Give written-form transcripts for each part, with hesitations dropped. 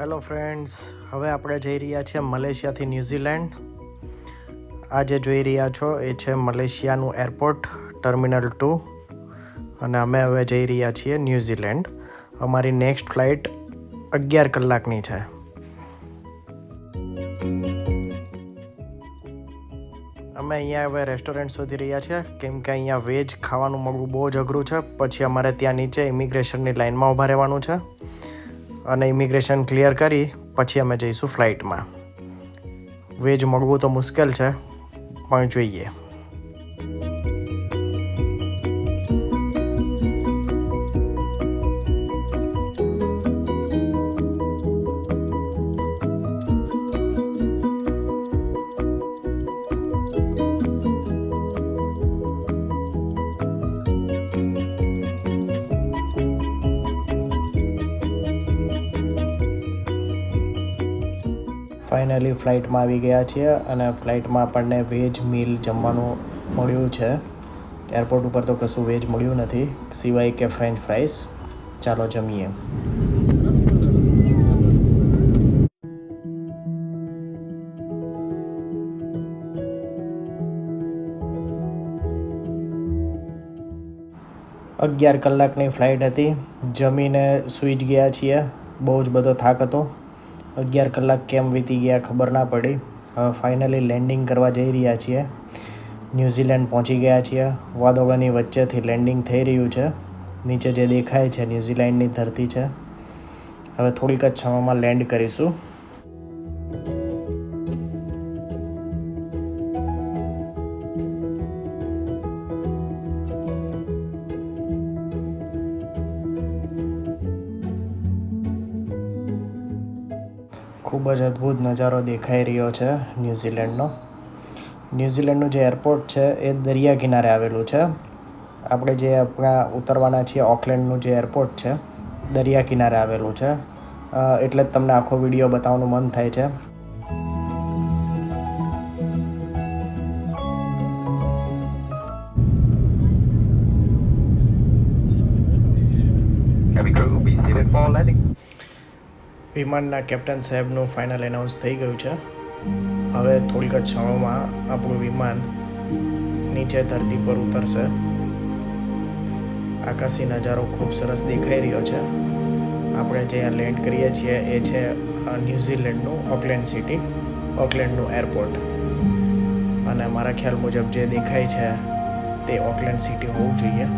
Hello friends, હવે આપણે જઈ રહ્યા છીએ મલેશિયાથી ન્યૂઝીલેન્ડ. આ જે જોઈ રહ્યા છો એ છે મલેશિયાનું એરપોર્ટ ટર્મિનલ 2 અને અમે હવે જઈ રહ્યા છીએ ન્યૂઝીલેન્ડ. અમારી નેક્સ્ટ ફ્લાઇટ 11 કલાકની છે. અમે અહીંયા હવે રેસ્ટોરન્ટ શોધી રહ્યા છીએ કેમ કે અહીંયા વેજ ખાવાનું મળવું બહુ જ અઘરું છે. પછી અમારે ત્યાં નીચે ઇમિગ્રેશનની લાઇનમાં ઊભા રહેવાનું છે અને ઇમિગ્રેશન ક્લિયર કરી પછી અમે જઈશું ફ્લાઇટમાં. વેજ મળવું તો મુશ્કેલ છે પણ જોઈએ. ફાઇનલી ફ્લાઇટમાં આવી ગયા છીએ અને ફ્લાઇટમાં આપણને વેજ મીલ જમવાનું મળ્યું છે. એરપોર્ટ ઉપર તો કશું વેજ મળ્યું નથી સિવાય કે ફ્રેન્ચ ફ્રાઈસ. ચાલો જમીએ. અગિયાર કલાકની ફ્લાઇટ હતી. જમીને સૂઈ જ ગયા છીએ. બહુ જ બધો થાક હતો. 11 કલાક કેમ વીતી ગયા ખબર ના પડી. હવે ફાઇનલી લેન્ડિંગ કરવા જઈ રહ્યા છીએ. ન્યૂઝીલેન્ડ પહોંચી ગયા છીએ. વાદળોની વચ્ચેથી લેન્ડિંગ થઈ રહ્યું છે. નીચે જે દેખાય છે ન્યૂઝીલેન્ડની ધરતી છે. હવે થોડીક જ સમયમાં લેન્ડ કરીશું. ખૂબ જ અદ્ભુત નજારો દેખાઈ રહ્યો છે ન્યૂઝીલેન્ડનો. ન્યૂઝીલેન્ડનું જે એરપોર્ટ છે એ દરિયા કિનારે આવેલું છે. આપણે જે ઉતરવાના છીએ ઓકલેન્ડનું જે એરપોર્ટ છે દરિયા કિનારે આવેલું છે. એટલે જ તમને આખો વિડીયો બતાવવાનું મન થાય છે. વિમાનના કેપ્ટન સાહેબનું ફાઇનલ એનાઉન્સ થઈ ગયું છે. હવે થોડીક જ ક્ષણોમાં આપણું વિમાન નીચે ધરતી પર ઉતરશે. આકાશી નજારો ખૂબ સરસ દેખાઈ રહ્યો છે. આપણે જ્યાં લેન્ડ કરીએ છીએ એ છે ન્યૂઝીલેન્ડનું ઓકલેન્ડ સિટી, ઓકલેન્ડનું એરપોર્ટ. અને મારા ખ્યાલ મુજબ જે દેખાય છે તે ઓકલેન્ડ સિટી હોવું જોઈએ.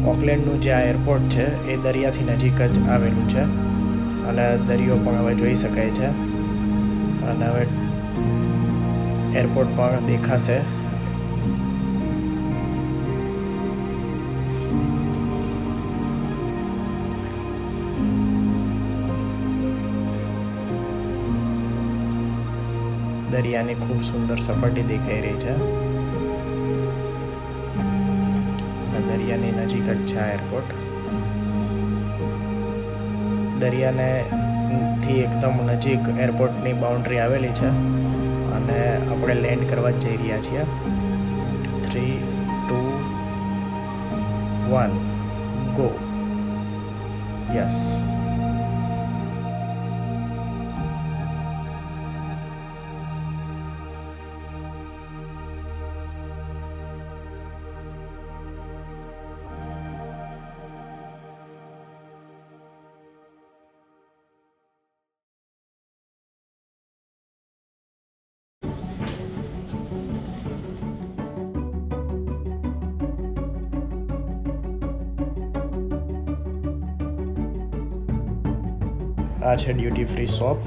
ઓકલેન્ડનું જે આ એરપોર્ટ છે એ દરિયાથી નજીક જ આવેલું છે અને દરિયો પણ હવે જોઈ શકાય છે. અને હવે એરપોર્ટ પણ દેખાશે. દરિયાની ખૂબ સુંદર સપાટી દેખાઈ રહી છે. દરિયાની નજીક જ છે આ એરપોર્ટ. દરિયાથી એકદમ નજીક એરપોર્ટની બાઉન્ડ્રી આવેલી છે અને આપણે લેન્ડ કરવા જ જઈ રહ્યા છીએ. 3, 2, 1 ગો. યસ. આ છે ડ્યુટી ફ્રી શોપ.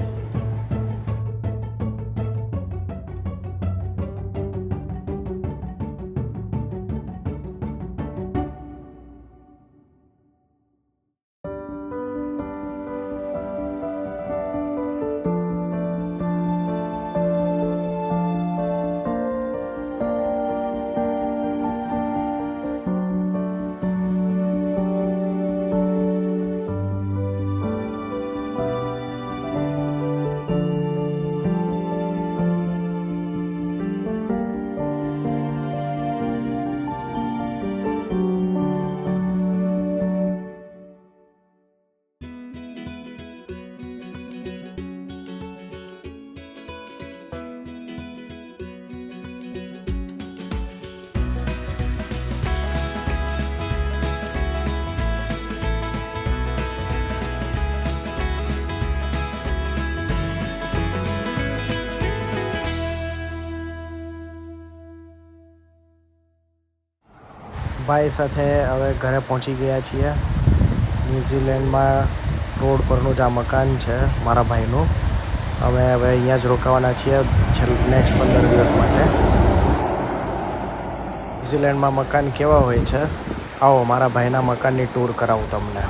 ભાઈ સાથે હવે ઘરે પહોંચી ગયા છીએ. ન્યૂઝીલેન્ડમાં રોડ પરનું જ આ મકાન છે મારા ભાઈનું. અમે હવે અહીંયા જ રોકાવાના છીએ નેક્સ્ટ 15 દિવસ માટે. ન્યૂઝીલેન્ડમાં મકાન કેવા હોય છે, આવો મારા ભાઈના મકાનની ટૂર કરાવું તમને.